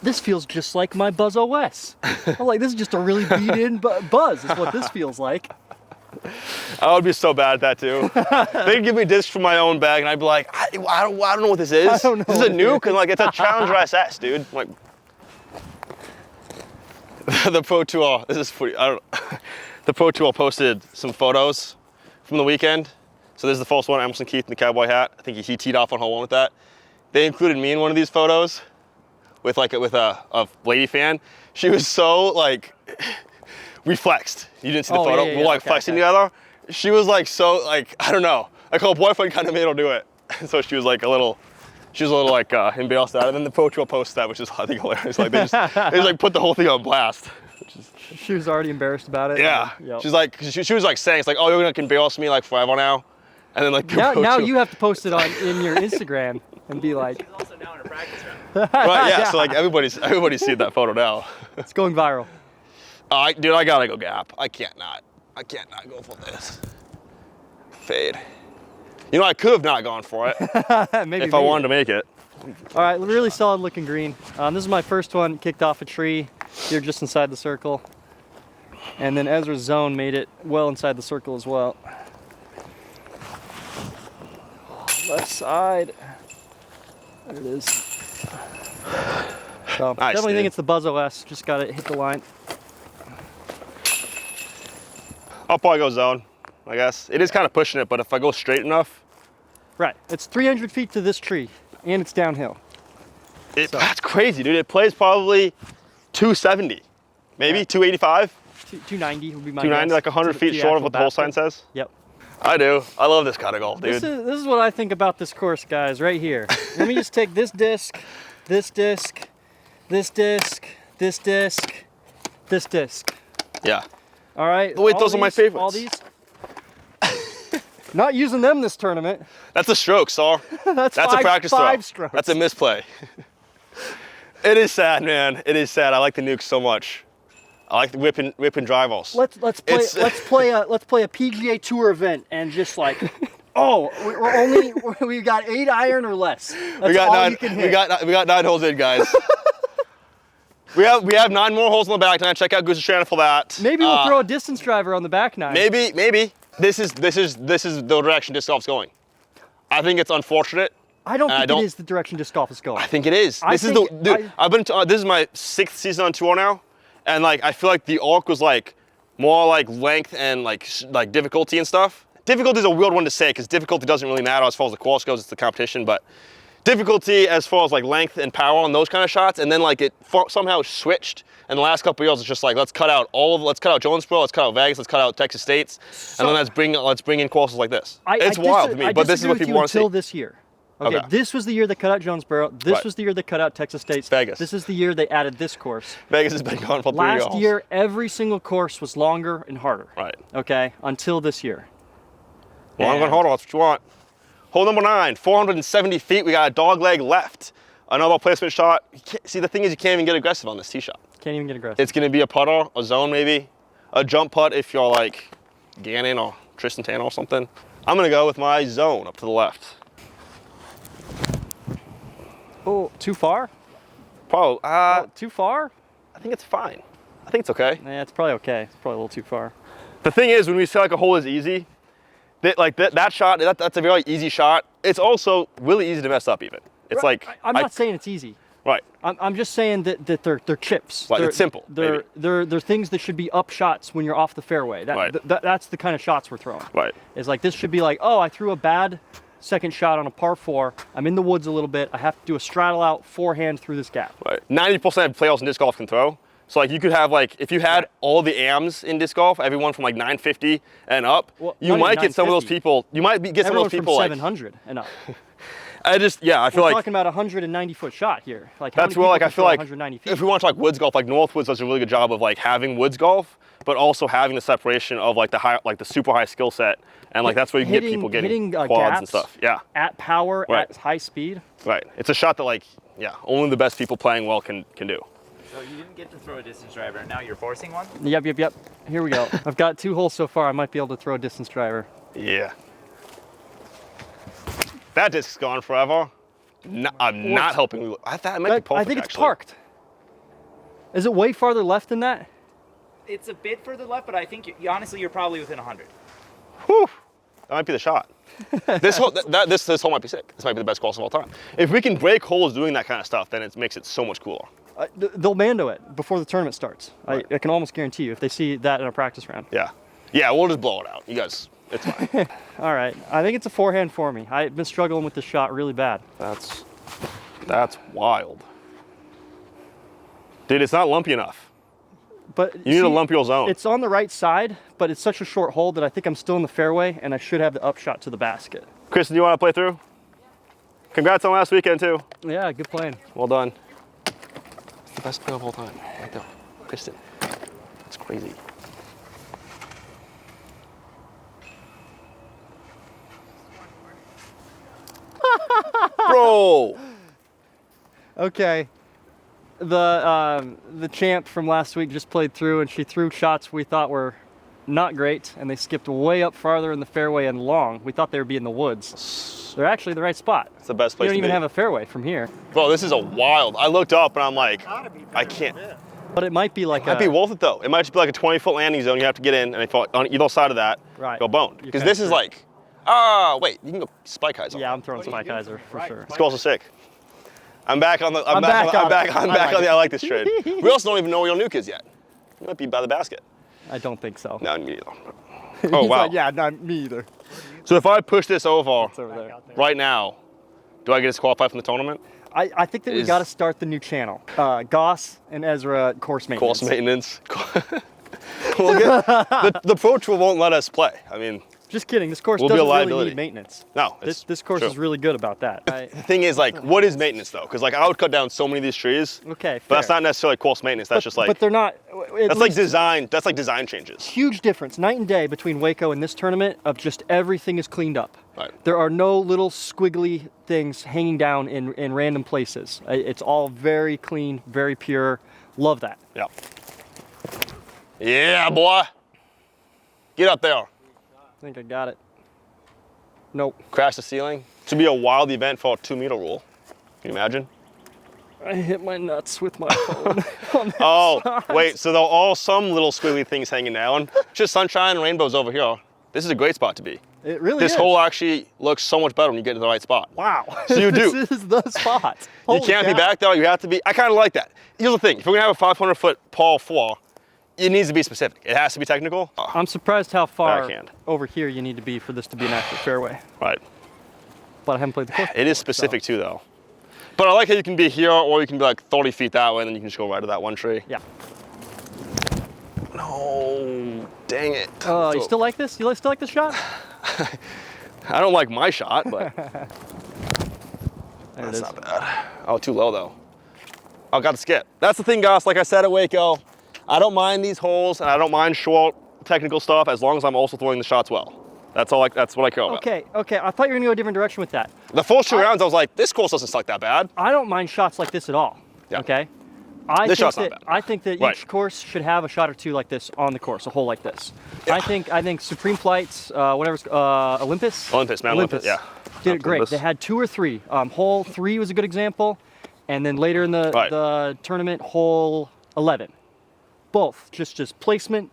this feels just like my Buzz OS. I'm like, this is just a really beat-in buzz is what this feels like. I would be so bad at that too. They'd give me discs from my own bag and I'd be like, I don't know what this is. I don't know This is a what it NUKE and like it's a Challenger SS, dude. I'm like, the Pro Tour, this is pretty, I don't know. The Pro Tour posted some photos from the weekend. So this is the first one, Emerson Keith in the cowboy hat. I think he teed off on hole one with that. They included me in one of these photos with a lady fan. She was so like, we flexed. You didn't see the photo? We're like flexing together. She was like so like, I don't know. Like her boyfriend kind of made her do it. So she was like like embarrassed at it. And then the Pro Tour posted that, which is I think hilarious. Like they just like put the whole thing on blast. She was already embarrassed about it. Yeah. Yep. She's like, she was like saying, it's like, oh, you're gonna embarrass me like forever now. And then like now you have to post it in your Instagram and be like, She's also now in a practice round. right, yeah. So like everybody's seen that photo now. it's going viral. Dude, I gotta go gap. I can't not go for this. Fade. You know, I could have not gone for it Maybe if I wanted to make it. All right, really solid looking green. This is my first one, kicked off a tree. You're just inside the circle. And then Ezra's zone made it well inside the circle as well. Left side. There it is. So Nice, definitely dude. think it's the Buzz OS. Just got to hit the line. I'll probably go zone, I guess. It is kind of pushing it, but if I go straight enough, Right, it's 300 feet to this tree, and it's downhill. that's crazy, dude. It plays probably 270, maybe 285, 290 would be my 290, guess. like 100 To feet the short of actual what the whole sign basket. says. Yep. I do. I love this kind of golf, dude. This is what I think about this course, guys, right here. Let me just take this disc, this disc, this disc, this disc, this disc. Yeah. All right. Wait, all those are my these- favorites. All these. Not using them this tournament. That's a stroke, Saw. That's a practice throw. five strokes. That's a misplay. It is sad, man. It is sad. I like the NUKE so much. I like the whip and drive balls. Let's play a PGA Tour event and just like, we got 8 iron or less. That's we got all 9. you can hit. We got 9 holes in, guys. we have 9 more holes on the back nine. Check out Goose's channel for that. Maybe we'll throw a distance driver on the back nine. Maybe. This is the direction disc golf's going. I think it's unfortunate. I don't think it is the direction disc golf is going. I think it is. This is my 6th season on tour now, and like I feel like the arc was like more like length and like difficulty and stuff. Difficulty is a weird one to say because difficulty doesn't really matter as far as the course goes. It's the competition, but difficulty as far as like length and power on those kind of shots, and then like it somehow switched. And the last couple of years, it's just like let's cut out Jonesboro, let's cut out Vegas, let's cut out Texas States, and then let's bring in courses like this. It's wild to me, but this is what people want to see. Until this year. Okay, this was the year they cut out Jonesboro. This Right. was the year they cut out Texas State. Vegas. This is the year they added this course. Vegas has been gone for 3 years. Last year, every single course was longer and harder. Right. Okay, until this year. Longer and harder, that's what you want. Hole number 9, 470 feet. We got a dog leg left. Another placement shot. See, the thing is you can't even get aggressive on this tee shot. Can't even get aggressive. It's going to be a putter, a zone maybe, a jump putt if you're like Gannon or Tristan Tanner or something. I'm going to go with my zone up to the left. Oh, too far? Probably. Too far? I think it's fine. I think it's okay. Yeah, it's probably okay. It's probably a little too far. The thing is, when we say like a hole is easy, that shot, that's a very easy shot. It's also really easy to mess up even. It's Right. like I'm not saying it's easy. right. I'm just saying that they're chips. Right, it's simple, They're things that should be up shots when you're off the fairway. Right. That's the kind of shots we're throwing. Right. It's like this should be like, oh, I threw a bad second shot on a par 4. I'm in the woods a little bit. I have to do a straddle out forehand through this gap. Right. 90% of players in disc golf can throw. So like you could have like, if you had all the AMs in disc golf, everyone from like 950 and up, Well, you not might even get some of those 950. people. You might get some of those people from like 700 and up. I feel We're like talking about a 190-foot shot here. Like how that's many where like people I can feel throw like 190 feet? if we want to talk woods golf, like Northwoods does a really good job of like having woods golf, but also having the separation of like the super high skill set, and like that's where you can get people getting quads gaps and stuff. Yeah. At power, Right. at high speed. Right. It's a shot that like only the best people playing well can do. So you didn't get to throw a distance driver, and now you're forcing one? Yep. Here we go. I've got 2 holes so far. I might be able to throw a distance driver. Yeah. That disc's gone forever. No, I'm not helping you. I thought it might be perfect, I think it's actually. parked. Is it way farther left than that? It's a bit further left, but I think honestly you're probably within 100. Whew. That might be the shot. This hole might be sick. This might be the best course of all time. If we can break holes doing that kind of stuff, then it makes it so much cooler. They'll mando it before the tournament starts. Right. I can almost guarantee you if they see that in a practice round. Yeah. Yeah, we'll just blow it out. You guys, it's fine. All right. I think it's a forehand for me. I've been struggling with this shot really bad. That's wild. Dude, it's not lumpy enough. But You need to lump your zone. It's on the right side, but it's such a short hole that I think I'm still in the fairway and I should have the upshot to the basket. Kristen, do you want to play through? Congrats on last weekend, too. Yeah, good playing. Well done. It's the best play of all time, right there. Kristen. It's crazy. Bro! Okay. The champ from last week just played through and she threw shots we thought were not great and they skipped way up farther in the fairway and long. We thought they would be in the woods. They're actually the right spot. It's the best You place don't to even be. have a fairway from here. Bro, this is a wild. I looked up and I'm like, I can't. But it might be like Might be worth it though. It might just be like a 20-foot landing zone you have to get in, and if on either side of that, Right. go bone. You're Because kinda this is screwed. like, wait, you can go spike highs on. Yeah, I'm throwing Spike Heiser for sure. This goals are sick. I'm back on the. I'm back on it. I'm I back like on the. it. I like this trade. We also don't even know where your nuke is yet. You might be by the basket. I don't think so. No, me neither. Oh He's wow. like, yeah, not me either. So if I push this over It's over there. right now, do I get disqualified from the tournament? I think that we got to start the new channel. Goss and Ezra course maintenance. Course maintenance. We'll get, the Pro Tour won't let us play. I mean, Just kidding. This course We'll be a doesn't really liability. need maintenance. no. It's This course true. is really good about that. The thing is, like, what is maintenance though? Because like I would cut down so many of these trees, Okay, but that's fair. not necessarily course maintenance. That's just like But they're not. that's like design. That's like design changes. Huge difference, night and day between Waco and this tournament of just everything is cleaned up. Right. There are no little squiggly things hanging down in random places. It's all very clean, very pure. Love that. Yeah. Yeah, boy. Get up there. I think I got it. Nope. Crash the ceiling. This would be a wild event for a 2-meter rule. Can you imagine? I hit my nuts with my phone. on that Oh, shot. wait. So there are all some little squiggly things hanging down. Just sunshine and rainbows over here. This is a great spot to be. It really This is. hole actually looks so much better when you get to the right spot. Wow. So you do. This is the spot. You Holy can't be cow. back there. You have to be. I kind of like that. Here's the thing. If we're going to have a 500-foot par 4, it needs to be specific. It has to be technical. I'm surprised how far Backhand. over here you need to be for this to be an actual fairway. Right. But I haven't played the course. It is specific too, though. But I like how you can be here, or you can be like 30 feet that way, and then you can just go right to that one tree. Yeah. No, dang it. You So- still like this? You still like this shot? I don't like my shot, but There it that's is. not bad. Oh, too low though. Oh, got to skip. That's the thing, Goss. Like I said at Waco, I don't mind these holes, and I don't mind short technical stuff as long as I'm also throwing the shots well. That's all. That's what I care about. Okay. I thought you were gonna go a different direction with that. The first 2 rounds, I was like, this course doesn't suck that bad. I don't mind shots like this at all. Yeah. Okay. This shot's not bad. I think that Right. each course should have a shot or two like this on the course, a hole like this. I think Supreme Flights, Olympus. Olympus, man, Olympus, yeah. Did it great. Olympus. They had 2 or 3. Hole 3 was a good example, and then later in the Right. the tournament, hole 11. Both, just placement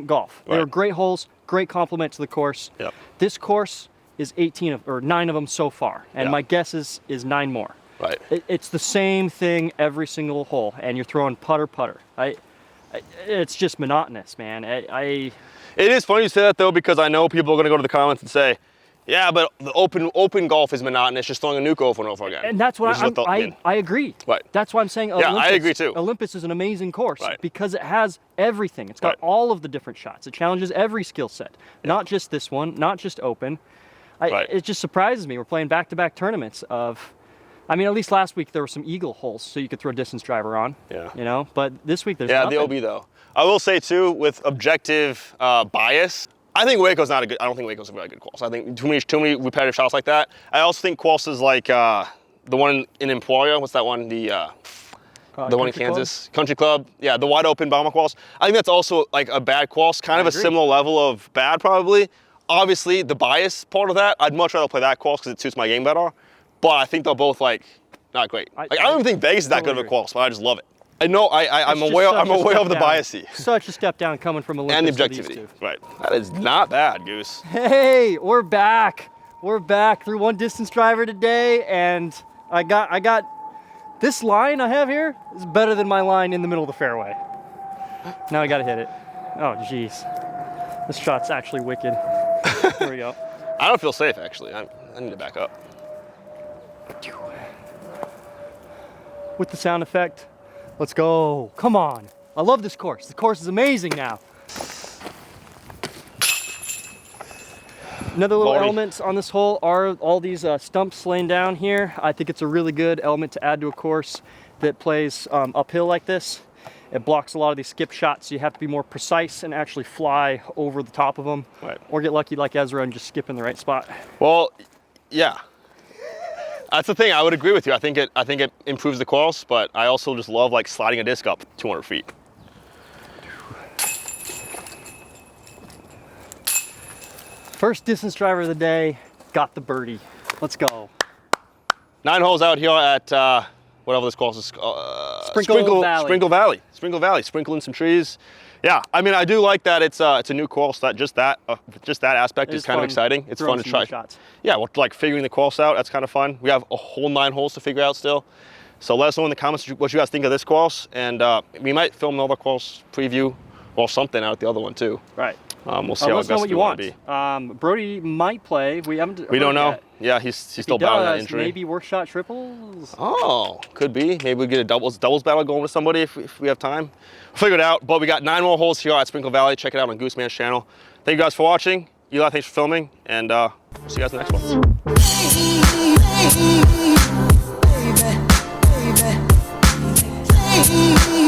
golf. They Right. were great holes, great compliment to the course. Yep. This course is 9 of them so far, and Yeah. my guess is 9 more. Right. It's the same thing every single hole, and you're throwing putter. It's just monotonous, man. It is funny you say that though, because I know people are gonna go to the comments and say, yeah, but the open golf is monotonous, just throwing a nuke over and over again. And that's what Which is I agree. Right. That's why I'm saying Yeah, Olympus, I agree too. Olympus is an amazing course Right. because it has everything. It's got Right. all of the different shots. It challenges every skill set, not just this one, not just open. Right. It just surprises me. We're playing back-to-back tournaments of, I mean, at least last week there were some eagle holes, so you could throw a distance driver on. Yeah. You know, but this week there's Yeah, nothing. the OB though. I will say too, with objective bias, I think Waco's not a good. I don't think Waco's a very good course. I think too many repetitive shots like that. I also think courses like the one in Emporia. What's that one? The one in Country Kansas, Country Club. Yeah, the wide open bomber course. I think that's also like a bad course, kind of a agree. similar level of bad probably. Obviously, the bias part of that, I'd much rather play that course because it suits my game better. But I think they're both like not great. I don't even think Vegas is that good of a course, but I just love it. I know I'm It's aware just such a of step the down. biasy Such a step down coming from Olympus and the to these objectivity. two. Right. That is not bad, Goose. Hey, we're back. We're back through one distance driver today, and I got this line I have here is better than my line in the middle of the fairway. Now I gotta hit it. Oh, jeez. This shot's actually wicked. Here we go. I don't feel safe actually. I need to back up. With the sound effect, let's go. Come on. I love this course. The course is amazing now. Another little Baldy. element on this hole are all these stumps laying down here. I think it's a really good element to add to a course that plays uphill like this. It blocks a lot of these skip shots, so you have to be more precise and actually fly over the top of them. Right. Or get lucky like Ezra and just skip in the right spot. Well, yeah. That's the thing. I would agree with you. I think it improves the course, but I also just love like sliding a disc up 200 feet. First distance driver of the day, got the birdie. Let's go. 9 holes out here at whatever this course is. Sprinkle Valley. Sprinkle Valley. Sprinkle in some trees. Yeah, I mean, I do like that it's a new course. That just that aspect It is kind of fun exciting. It's throwing fun to some new try. shots. Yeah, we're like figuring the course out. That's kind of fun. We have a whole 9 holes to figure out still. So let us know in the comments what you guys think of this course, and we might film another course preview or something out at the other one too. Right. We'll see how Let us know aggressive what we you want want. to be. Brody might play. We don't know. Yet. Yeah, he's He still battling that does. injury. Maybe worst shot triples. Oh, could be. Maybe we get a doubles battle going with somebody if we have time. We'll figure it out. But we got 9 more holes here at Sprinkle Valley. Check it out on Goose Man's channel. Thank you guys for watching. Eli, thanks for filming, and see you guys in the next one. Baby.